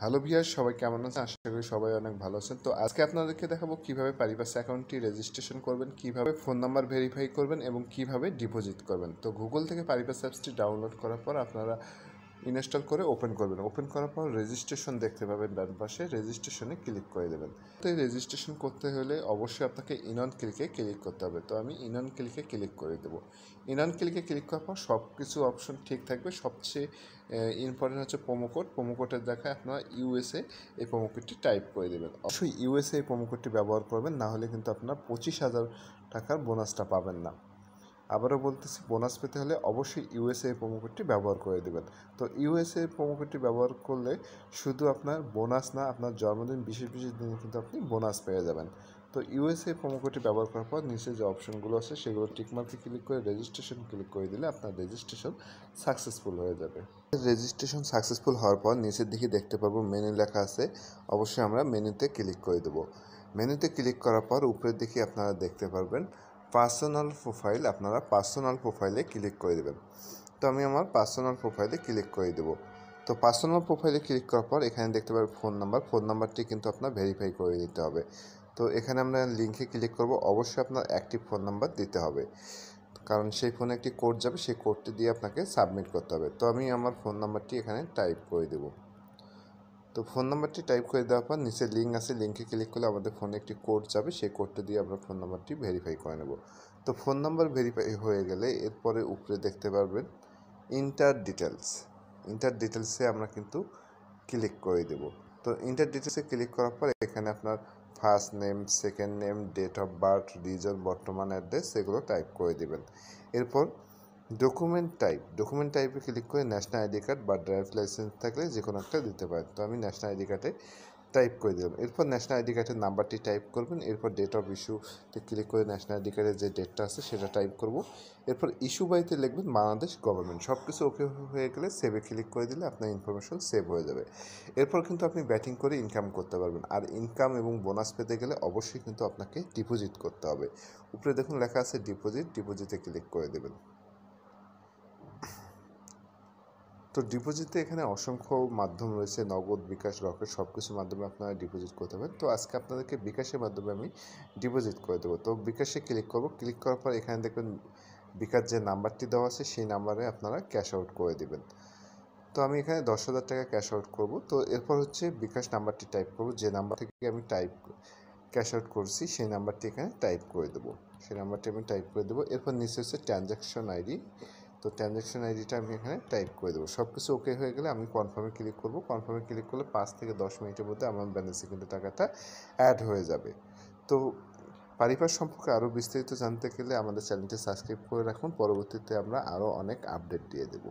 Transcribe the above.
Hello viewers, সবাই কেমন আছেন? আশা করি সবাই অনেক ভালো আছেন। তো আজকে আপনাদেরকে দেখাবো কিভাবে পারিপাস অ্যাকাউন্টটি রেজিস্ট্রেশন করবেন, কিভাবে ফোন নাম্বার ভেরিফাই করবেন এবং কিভাবে ডিপোজিট করবেন। তো গুগল থেকে পারিপাস অ্যাপসটি ডাউনলোড করার পর আপনারা ইনস্টল করে ওপেন করবেন। ওপেন করার পর রেজিস্ট্রেশন দেখতে পাবেন ডান পাশে, রেজিস্ট্রেশনে ক্লিক করে দেবেন। তো এই রেজিস্ট্রেশন করতে হলে অবশ্যই আপনাকে ইন অন ক্লিকে ক্লিক করতে হবে। তো আমি ইন অন ক্লিকে ক্লিক করে দেবো। ইন অন ক্লিকে ক্লিক করার পর সব কিছু অপশন ঠিক থাকবে। সবচেয়ে ইম্পর্টেন্ট হচ্ছে প্রোমো কোডের দেখায় আপনারা ইউএসএ এই প্রোমো কোডটি টাইপ করে দেবেন। অবশ্যই ইউএসএ এই প্রোমো কোডটি ব্যবহার করবেন, না হলে কিন্তু আপনার 25,000 টাকার বোনাসটা পাবেন না। আবারও বলতেছি, বোনাস পেতে হলে অবশ্যই ইউএসএ প্রোমো কোডটি ব্যবহার করে দেবেন। তো ইউএসএ প্রোমো কোডটি ব্যবহার করলে শুধু আপনার বোনাস না, আপনার জন্মদিন বিশেষ বিশেষ দিনে কিন্তু আপনি বোনাস পেয়ে যাবেন। তো ইউএসএ প্রোমো কোডটি ব্যবহার করার পর নিচে যে অপশনগুলো আছে সেগুলো টিকমার্কে ক্লিক করে রেজিস্ট্রেশন ক্লিক করে দিলে আপনার রেজিস্ট্রেশন সাকসেসফুল হয়ে যাবে। রেজিস্ট্রেশন সাকসেসফুল হওয়ার পর নিচের দিকে দেখতে পারবো মেনু লেখা আছে। অবশ্যই আমরা মেনুতে ক্লিক করে দেবো। মেনুতে ক্লিক করার পর উপরের দিকে আপনারা দেখতে পারবেন পার্সোনাল প্রোফাইল। আপনারা পার্সোনাল প্রোফাইলে ক্লিক করে দেবেন। তো আমি আমার পার্সোনাল প্রোফাইলে ক্লিক করে দেবো। তো পার্সোনাল প্রোফাইলে ক্লিক করার পর এখানে দেখতে পাবেন ফোন নাম্বারটি কিন্তু আপনার ভেরিফাই করে দিতে হবে। তো এখানে আমরা লিঙ্কে ক্লিক করব। অবশ্যই আপনার অ্যাক্টিভ ফোন নাম্বার দিতে হবে, কারণ সেই ফোনে একটি কোড যাবে, সেই কোডটি দিয়ে আপনাকে সাবমিট করতে হবে। তো আমি আমার ফোন নাম্বারটি এখানে টাইপ করে দেবো। তো ফোন নাম্বারটি টাইপ করে দেওয়ার পর নিচে লিঙ্ক আছে, লিঙ্কে ক্লিক করলে আমাদের ফোনে একটি কোড যাবে, সেই কোডটা দিয়ে আমরা ফোন নাম্বারটি ভেরিফাই করে নেব। তো ফোন নাম্বার ভেরিফাই হয়ে গেলে এরপরে উপরে দেখতে পারবেন ইন্টার ডিটেলসে আমরা কিন্তু ক্লিক করে দেব। তো ইন্টার ডিটেলসে ক্লিক করার পর এখানে আপনার first name, second name, date of birth, reason, বর্তমান অ্যাড্রেস এগুলো টাইপ করে দেবেন। এরপর ডকুমেন্ট টাইপে ক্লিক করে ন্যাশনাল আইডি কার্ড বা ড্রাইভিং লাইসেন্স থাকলে যে কোনো একটা দিতে পারেন। তো আমি ন্যাশনাল আইডি কার্ডে টাইপ করে দিলাম। এরপর ন্যাশনাল আইডি কার্ডের নাম্বারটি টাইপ করবেন। এরপর ডেট অফ ইস্যুতে ক্লিক করে ন্যাশনাল আইডি কার্ডের যে ডেটটা আছে সেটা টাইপ করব। এরপর ইস্যু বাইতে লিখবেন বাংলাদেশ গভর্নমেন্ট। সব কিছু ওকে হয়ে গেলে সেভে ক্লিক করে দিলে আপনার ইনফরমেশন সেভ হয়ে যাবে। এরপর কিন্তু আপনি ব্যাটিং করে ইনকাম করতে পারবেন। আর ইনকাম এবং বোনাস পেতে গেলে অবশ্যই কিন্তু আপনাকে ডিপোজিট করতে হবে। উপরে দেখুন লেখা আছে ডিপোজিটে ক্লিক করে দেবেন। তো ডিপোজিটে এখানে অসংখ্য মাধ্যম রয়েছে, নগদ, বিকাশ, রকেট, সব কিছুর মাধ্যমে আপনারা ডিপোজিট করতে পারেন। তো আজকে আপনাদেরকে বিকাশের মাধ্যমে আমি ডিপোজিট করে দেবো। তো বিকাশে ক্লিক করব। ক্লিক করার পর এখানে দেখবেন বিকাশ যে নাম্বারটি দেওয়া আছে সেই নাম্বারে আপনারা ক্যাশ আউট করে দেবেন। তো আমি এখানে 10,000 টাকা ক্যাশ আউট করব। তো এরপর হচ্ছে বিকাশ নাম্বারটি টাইপ করব, যে নাম্বার থেকে আমি ক্যাশ আউট করছি সেই নাম্বারটি এখানে টাইপ করে দেবো। সেই নাম্বারটি আমি টাইপ করে দেবো। এরপর নিচে হচ্ছে ট্রানজ্যাকশন আইডি। তো ট্রানজ্যাকশন আইডিটা আমি এখানে টাইপ করে দেবো। সব কিছু ওকে হয়ে গেলে আমি কনফার্মে ক্লিক করব। কনফার্মে ক্লিক করলে 5 থেকে 10 মিনিটের মধ্যে আমার ব্যালেন্সে কিন্তু টাকাটা অ্যাড হয়ে যাবে। তো পারিপাস সম্পর্কে আরও বিস্তারিত জানতে গেলে আমাদের চ্যানেলটি সাবস্ক্রাইব করে রাখুন। পরবর্তীতে আমরা আরও অনেক আপডেট দিয়ে দেবো।